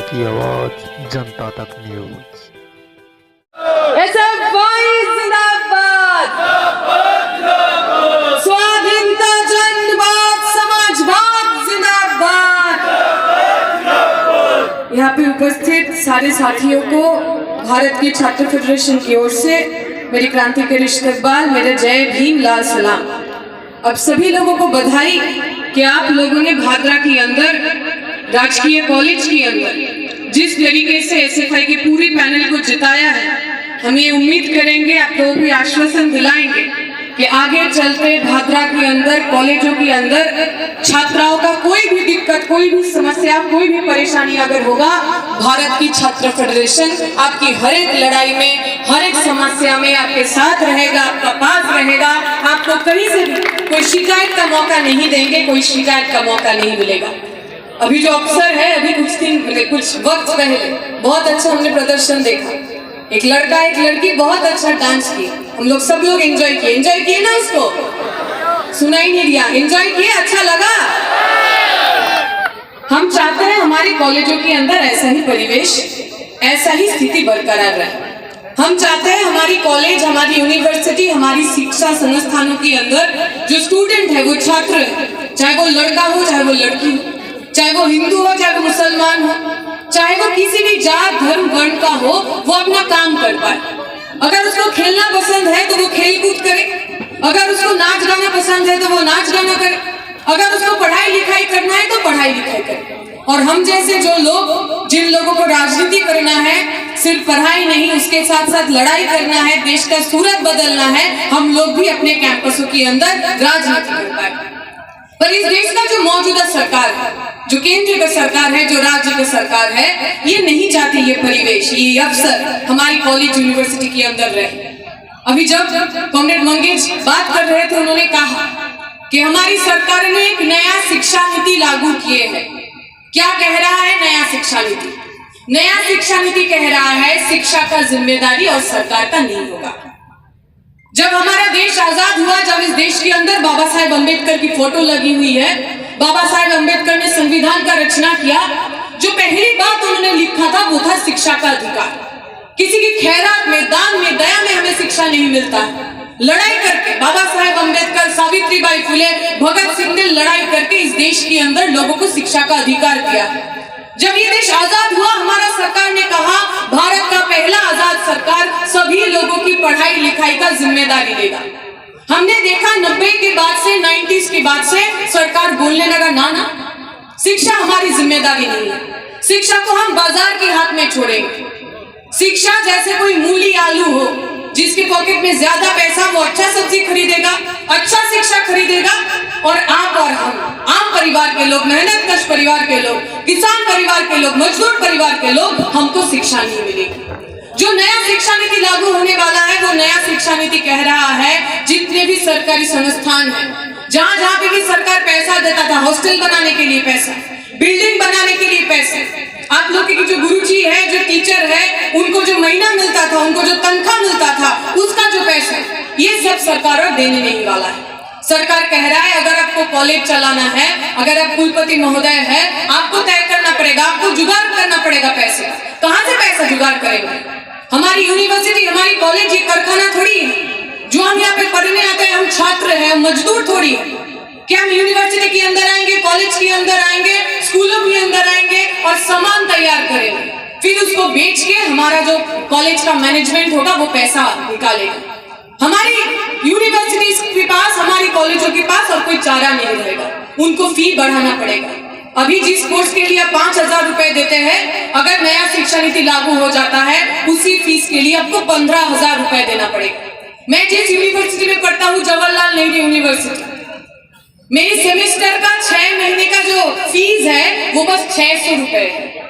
की आवाज जनता तक न्यूज। जिंदाबाद, स्वाधीनता जनवाद समाजवाद जिंदाबाद। यहाँ पे उपस्थित सारे साथियों को भारत की छात्र फेडरेशन की ओर से मेरी क्रांतिकारी इस्तकबाल, मेरा जय भीम लाल सलाम। अब सभी लोगों को बधाई कि आप लोगों ने भादरा के अंदर राजकीय कॉलेज के अंदर जिस तरीके से एसएफआई के पूरी पैनल को जिताया है, हम ये उम्मीद करेंगे, आप लोगों को आश्वासन दिलाएंगे कि आगे चलते भादरा के अंदर कॉलेजों के अंदर छात्राओं का कोई भी दिक्कत, कोई भी समस्या, कोई भी परेशानी अगर होगा, भारत की छात्र फेडरेशन आपकी हर एक लड़ाई में, हर एक समस्या में आपके साथ रहेगा, आपका पास रहेगा। आपको कहीं से भी कोई शिकायत का मौका नहीं देंगे, कोई शिकायत का मौका नहीं मिलेगा। अभी जो अवसर है, अभी कुछ वक्त पहले बहुत अच्छा हमने प्रदर्शन देखा, एक लड़का एक लड़की बहुत अच्छा डांस किए, हम लोग सब लोग एंजॉय किए ना, उसको सुना ही नहीं दिया, एंजॉय किए, अच्छा लगा। हम चाहते हैं हमारे कॉलेजों के अंदर ऐसा ही परिवेश, ऐसा ही स्थिति बरकरार रहे। हम चाहते हैं हमारी कॉलेज, हमारी यूनिवर्सिटी, हमारी शिक्षा संस्थानों के अंदर जो स्टूडेंट है, वो छात्र है, चाहे वो लड़का हो चाहे वो लड़की हो, चाहे वो हिंदू हो चाहे वो मुसलमान हो, चाहे वो किसी भी जात धर्म वर्ण का हो, वो अपना काम कर पाए। अगर उसको खेलना पसंद है तो वो खेल कूद करे, अगर उसको नाच गाना पसंद है तो वो नाच गाना करे, अगर उसको पढ़ाई लिखाई करना है तो पढ़ाई लिखाई करे। और हम जैसे जो लोग, जिन लोगों को राजनीति करना है, सिर्फ पढ़ाई नहीं, उसके साथ साथ लड़ाई करना है, देश का सूरत बदलना है, हम लोग भी अपने कैंपसों के अंदर राजनीति कर पाए। पर इस देश का जो मौजूदा सरकार है, जो केंद्र का सरकार है, जो राज्य का सरकार है, ये नहीं चाहती ये परिवेश, ये अवसर हमारी कॉलेज यूनिवर्सिटी के अंदर रहे। अभी जब कॉमरेड मंगेश बात कर रहे थे, उन्होंने कहा कि हमारी सरकार ने एक नया शिक्षा नीति लागू किए है। क्या कह रहा है नया शिक्षा नीति? नया शिक्षा नीति कह रहा है शिक्षा का जिम्मेदारी और सरकार का नहीं होगा। जब हमारा देश आजाद हुआ, जब इस देश के अंदर बाबा साहेब अम्बेडकर की फोटो लगी हुई है, बाबा साहेब अम्बेडकर ने संविधान का रचना किया, जो पहली बात उन्होंने लिखा था वो था शिक्षा का अधिकार। किसी की खैरात में, दान में, दया में हमें शिक्षा नहीं मिलता है। लड़ाई करके बाबा साहेब अम्बेडकर, सावित्रीबाई फुले, भगत सिंह ने लड़ाई करके इस देश के अंदर लोगों को शिक्षा का अधिकार दिया। जब ये देश आजाद हुआ, हमारा सरकार ने कहा भारत का पहला आजाद सरकार सभी लोगों की पढ़ाई लिखाई का जिम्मेदारी लेगा। हमने देखा 90 के बाद से, 90s के बाद से सरकार बोलने लगा ना, शिक्षा हमारी जिम्मेदारी नहीं है, शिक्षा को हम बाजार के हाथ में छोड़ेंगे। शिक्षा जैसे कोई मूली आलू हो, जिसके पॉकेट में ज्यादा पैसा, वो अच्छा सब्जी खरीदेगा, अच्छा शिक्षा खरीदेगा, और आप और हम आम परिवार के लोग, मेहनतकश परिवार के लोग, किसान परिवार के लोग, मजदूर परिवार के लोग, हमको शिक्षा नहीं मिलेगी। जो नया शिक्षा नीति लागू होने वाला है, वो नया शिक्षा नीति कह रहा है जितने भी सरकारी संस्थान है, जहाँ जहाँ पे भी सरकार पैसा देता था, हॉस्टल बनाने के लिए पैसा, बिल्डिंग बनाने के लिए पैसे, आप लोग की जो गुरुजी है, जो टीचर है, उनको जो महीना मिलता था, उनको जो तनख्वाह मिलता था, उसका जो पैसा, ये सब सरकार देने नहीं वाला है। सरकार कह रहा है अगर आपको कॉलेज चलाना है, अगर आप कुलपति महोदय है, आपको तय करना पड़ेगा, आपको जुगाड़ करना पड़ेगा पैसे। कहाँ से पैसा जुगाड़ करेंगे? हमारी यूनिवर्सिटी, हमारी कॉलेज ये कारखाना थोड़ी है। जो हम यहाँ पे पढ़ने आते हैं, हम छात्र हैं, मजदूर थोड़ी है। क्या हम यूनिवर्सिटी के अंदर आएंगे, कॉलेज के अंदर आएंगे, स्कूलों के अंदर आएंगे और सामान तैयार करेंगे, फिर उसको बेच के हमारा जो कॉलेज का मैनेजमेंट होगा वो पैसा निकालेगा। हमारी यूनिवर्सिटी के पास, हमारी कॉलेजों के पास और कोई चारा नहीं रहेगा, उनको फी बढ़ाना पड़ेगा। अभी जिस कोर्स के लिए आप 5000 रुपए देते हैं, अगर नया शिक्षा नीति लागू हो जाता है, उसी फीस के लिए आपको 15000 रुपए देना पड़ेगा। मैं जिस यूनिवर्सिटी में पढ़ता हूँ, जवाहरलाल नेहरू यूनिवर्सिटी, मेरी सेमेस्टर का 6 महीने का जो फीस है वो बस 600 रुपए है।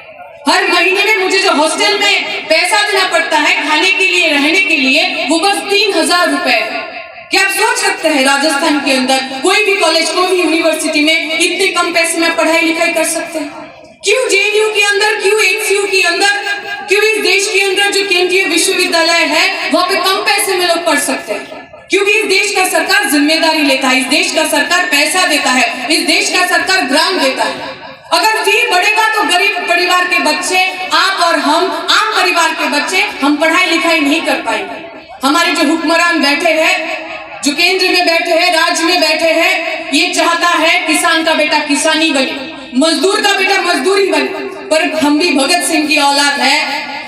हर महीने में मुझे जो हॉस्टल में पैसा देना पड़ता है खाने के लिए, रहने के लिए, वो बस 3000 रुपए है। क्या आप सोच सकते हैं राजस्थान के अंदर कोई भी कॉलेज, कोई भी यूनिवर्सिटी में इतने कम पैसे में पढ़ाई लिखाई कर सकते हैं? क्यों जेएनयू के अंदर, क्यों एचसीयू के अंदर, क्यों इस देश के अंदर जो केंद्रीय विश्वविद्यालय है वहां पे कम पैसे में लोग पढ़ सकते हैं? क्योंकि इस देश का सरकार जिम्मेदारी लेता है, इस देश का सरकार पैसा देता है, इस देश का सरकार ग्रांट देता है। अगर फी बढ़ेगा तो गरीब परिवार के बच्चे, आप और हम, आम परिवार के बच्चे, हम पढ़ाई लिखाई नहीं कर पाएंगे। हमारे जो हुक्मरान बैठे हैं, जो केंद्र में बैठे हैं, राज्य में बैठे हैं, ये चाहता है किसान का बेटा किसानी बने, मजदूर का बेटा मजदूरी बने। पर हम भी भगत सिंह की औलाद है,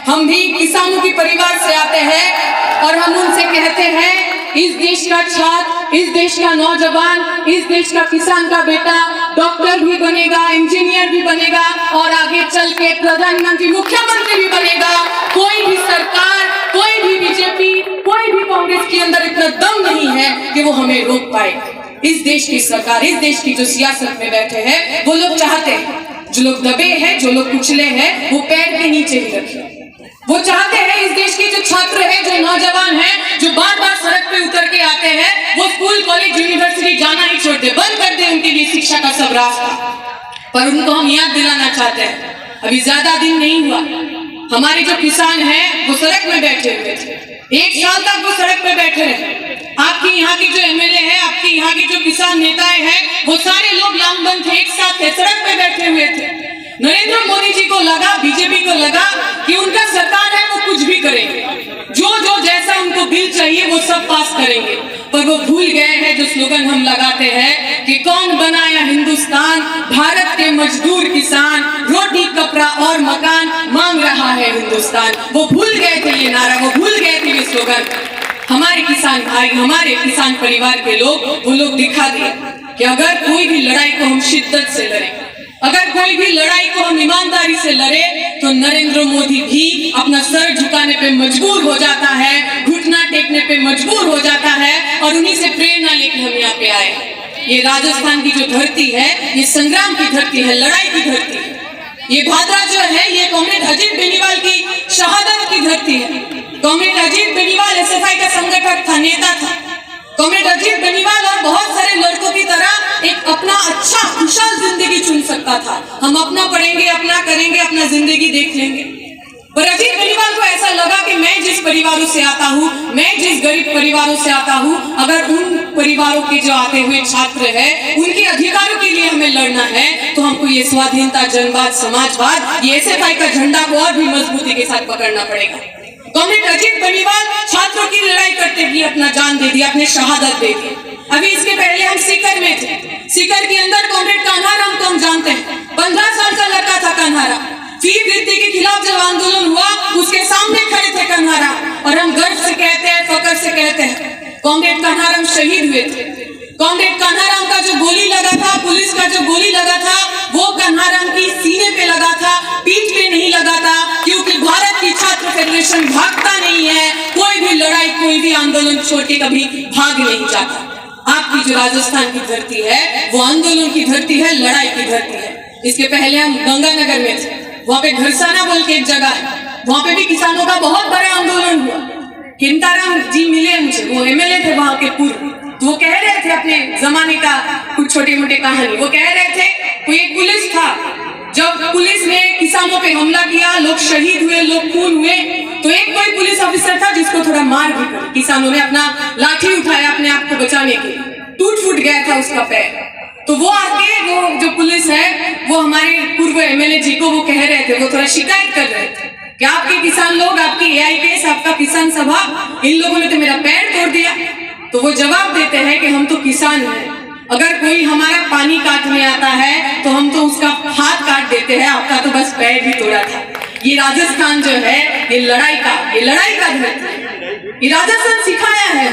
हम भी किसानों के परिवार से आते हैं और हम उनसे कहते हैं, इस देश का छात्र, इस देश का नौजवान, इस देश का किसान का बेटा डॉक्टर भी बनेगा, इंजीनियर भी बनेगा और आगे चल के प्रधानमंत्री, मुख्यमंत्री भी बनेगा। कोई भी सरकार, कोई भी बीजेपी, कोई भी कांग्रेस के अंदर इतना दम नहीं है कि वो हमें रोक पाए। इस देश की सरकार, इस देश की जो सियासत में बैठे हैं, वो लोग चाहते हैं जो लोग दबे हैं, जो लोग कुचले हैं, वो पैर के नीचे ही रखें। वो चाहते हैं इस देश के जो छात्र हैं, जो नौजवान हैं, जो बार बार सड़क पे उतर के आते हैं, वो स्कूल, कॉलेज, यूनिवर्सिटी जाना ही छोड़ दे, बंद कर दे उनके लिए शिक्षा का सब रास्ता। पर उनको हम याद दिलाना चाहते हैं, अभी ज्यादा दिन नहीं हुआ, हमारे जो किसान हैं वो सड़क में बैठे हुए थे, 1 साल तक वो सड़क पे बैठे रहे। आपके यहाँ के जो एमएलए हैं, आपके यहाँ के जो किसान नेताएं हैं, वो सारे लोग लामबंद थे, एक साथ थे, सड़क पे बैठे हुए थे। नरेंद्र मोदी जी को लगा, बीजेपी को लगा कि उनका सरकार है, वो कुछ भी करेंगे, जो जैसा उनको बिल चाहिए वो सब पास करेंगे। पर वो भूल गए हैं जो स्लोगन हम लगाते हैं कि कौन बनाया हिंदुस्तान, भारत के मजदूर किसान, रोटी कपड़ा और मकान मांग रहा है हिंदुस्तान। वो भूल गए थे ये नारा, वो भूल गए थे ये स्लोगन। हमारे किसान भाई, हमारे किसान परिवार के लोग, वो लोग दिखा दिए कि अगर कोई भी लड़ाई को हम शिद्दत से लड़े, अगर कोई भी लड़ाई को हम ईमानदारी से लड़े, तो नरेंद्र मोदी भी अपना सर झुकाने पे मजबूर हो जाता है, घुटना टेकने पे मजबूर हो जाता है और उन्हीं से प्रेरणा लेकर हम यहाँ पे आए। ये राजस्थान की जो धरती है, ये संग्राम की धरती है, लड़ाई की धरती है। ये भादरा जो है, ये कॉमरेड अजीत बेनीवाल की शहादत की धरती है। कॉमरेड अजीत बेनीवाल एसएफआई का संगठक था, नेता था। कॉमरेड अजीत बेनीवाल और बहुत सारे लड़कों की तरह एक अपना अच्छा खुशहाल जिंदगी चुन सकता था। हम अपना पढ़ेंगे, अपना करेंगे, अपना जिंदगी देख लेंगे। पर अजीत बेनीवाल को ऐसा लगा कि मैं जिस परिवारों से आता हूँ, मैं जिस गरीब परिवारों से आता हूँ, अगर उन परिवारों के जो आते हुए छात्र हैं, उनके अधिकारों के लिए हमें लड़ना है, तो हमको ये स्वाधीनता, जनवाद, समाजवाद, ये एसएफआई का झंडा को और भी मजबूती के साथ पकड़ना पड़ेगा। कॉमरेड अजीत बेनीवाल छात्रों की लड़ाई करते हुए अपना जान दे दिया, अपने शहादत दे दी। अभी इसके पहले हम सीकर में थे, सीकर के अंदर कॉमरेड कान्हाराम को हम जानते हैं, 15 साल का लड़का था कान्हाराम। फी वृद्धि के खिलाफ जब आंदोलन हुआ, उसके सामने खड़े थे कान्हाराम, और हम गर्व से कहते हैं, फकर से कहते हैं, कॉमरेड कान्हाराम शहीद हुए थे। कॉमरेड कान्हाराम का जो गोली लगा था, पुलिस का जो गोली लगा था, वो कान्हाराम की सीने पे लगा था, पीठ पे नहीं लगा था, क्योंकि भारत की छात्र फेडरेशन भागता नहीं है, कोई भी लड़ाई, कोई भी आंदोलन छोड़ के कभी भाग नहीं जाता। आपकी जो राजस्थान की धरती है, वो आंदोलन की धरती है, लड़ाई की धरती है। इसके पहले हम गंगानगर में थे, वहाँ पे घरसाना बोल के एक जगह है, वहाँ पे भी किसानों का बहुत बड़ा आंदोलन हुआ। किंताराम जी मिले मुझे, वो एमएलए थे वहाँ के पूर्व, तो वो कह रहे थे अपने जमाने का कुछ छोटे मोटे कहानी। वो कह रहे थे कोई एक पुलिस था, जब पुलिस ने किसानों पे हमला किया, लोग शहीद हुए, लोग खून हुए, तो एक कोई पुलिस ऑफिसर था जिसको थोड़ा मार भी पड़ी। किसानों ने अपना लाठी उठाया अपने आप को बचाने के लिए, टूट फूट गया था उसका पैर। तो वो आके, वो जो पुलिस है, वो हमारे पूर्व एमएलए जी को वो कह रहे थे, वो थोड़ा शिकायत कर रहे थे कि आपके किसान लोग, आपकी एआईकेएस, आपका किसान सभा, इन लोगों ने तो मेरा पैर तोड़ दिया। तो वो जवाब देते हैं कि हम तो किसान हैं, अगर कोई हमारा पानी काटने आता है तो हम तो उसका हाथ काट देते हैं, आपका तो बस पैर ही तोड़ा था। ये राजस्थान जो है, ये लड़ाई का धरती है। ये राजस्थान सिखाया है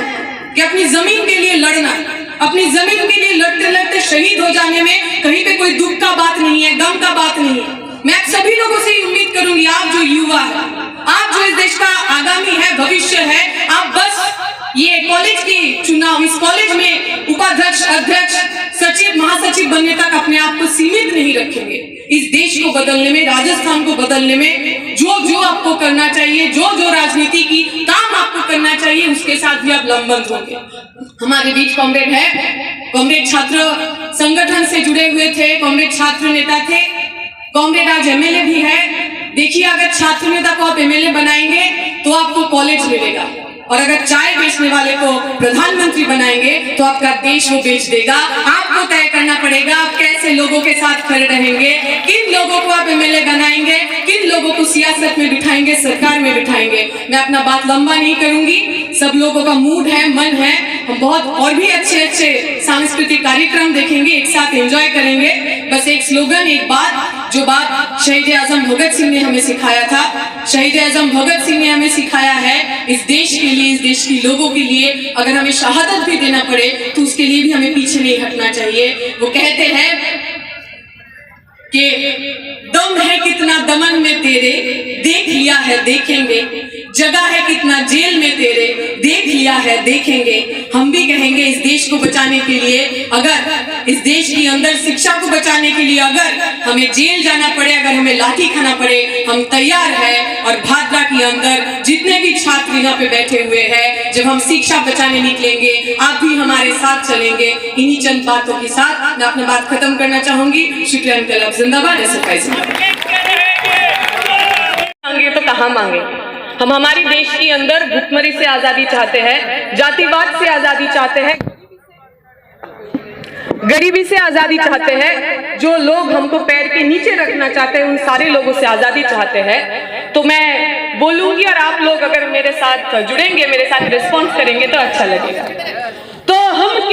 कि अपनी जमीन के लिए लड़ना, अपनी जमीन के लिए लड़ते लड़ते शहीद हो जाने में कहीं पे कोई दुख का बात नहीं है, गम का बात नहीं है। मैं आप सभी लोगों से उम्मीद करूंगी, आप जो युवा है, आप जो इस देश का आगामी है, भविष्य है, आप बस ये कॉलेज की चुनाव, इस कॉलेज में उपाध्यक्ष, अध्यक्ष, सचिव, महासचिव बनने तक अपने आप को सीमित नहीं रखेंगे। इस देश को बदलने में, राजस्थान को बदलने में जो आपको करना चाहिए, जो राजनीति की काम आपको करना चाहिए, उसके साथ भी आप लंबंद होंगे। हमारे बीच कॉमरेड है, कॉमरेड छात्र संगठन से जुड़े हुए थे, कॉमरेड छात्र नेता थे, कॉमरेड आज एमएलए भी है। देखिए, अगर छात्र नेता को आप एमएलए बनाएंगे तो आपको कॉलेज मिलेगा, और अगर चाय बेचने वाले को प्रधानमंत्री बनाएंगे तो आपका देश वो बेच देगा। आपको तय करना पड़ेगा आप कैसे लोगों के साथ खड़े रहेंगे, किन लोगों को आप एमएलए बनाएंगे, किन लोगों को सियासत में बिठाएंगे, सरकार में बिठाएंगे। मैं अपना बात लंबा नहीं करूंगी, सब लोगों का मूड है, मन है, हम बहुत और भी अच्छे अच्छे सांस्कृतिक कार्यक्रम देखेंगे, एक साथ एंजॉय करेंगे। बस एक स्लोगन, एक बात, जो बात शहीद आजम भगत सिंह ने हमें सिखाया था, शहीद आजम भगत सिंह ने हमें सिखाया है इस देश के लिए, इस देश के लोगों के लिए अगर हमें शहादत भी देना पड़े तो उसके लिए भी हमें पीछे नहीं हटना चाहिए। वो कहते हैं कि दम है कितना दमन में तेरे, देख लिया है देखेंगे, जगह है कितना जेल में तेरे, देख लिया है देखेंगे। हम भी कहेंगे इस देश को बचाने के लिए, अगर इस देश के अंदर शिक्षा को बचाने के लिए अगर हमें जेल जाना पड़े, अगर हमें लाठी खाना पड़े, हम तैयार हैं। और भादरा के अंदर जितने भी छात्र यहाँ पे बैठे हुए हैं, जब हम शिक्षा बचाने निकलेंगे आप भी हमारे साथ चलेंगे। इन्हीं चंद बातों के साथ मैं अपनी बात खत्म करना चाहूंगी। शुक्रिया, इनकलाब जिंदाबाद, SFI जिंदाबाद। मांगे तो कहाँ मांगे? हम हमारी देश के अंदर भुखमरी से आजादी चाहते हैं, जातिवाद से आजादी चाहते हैं, गरीबी से आजादी चाहते हैं। जो लोग हमको पैर के नीचे रखना चाहते हैं उन सारे लोगों से आजादी चाहते हैं। तो मैं बोलूंगी और आप लोग अगर मेरे साथ जुड़ेंगे, मेरे साथ रिस्पॉन्स करेंगे तो अच्छा लगेगा। तो हम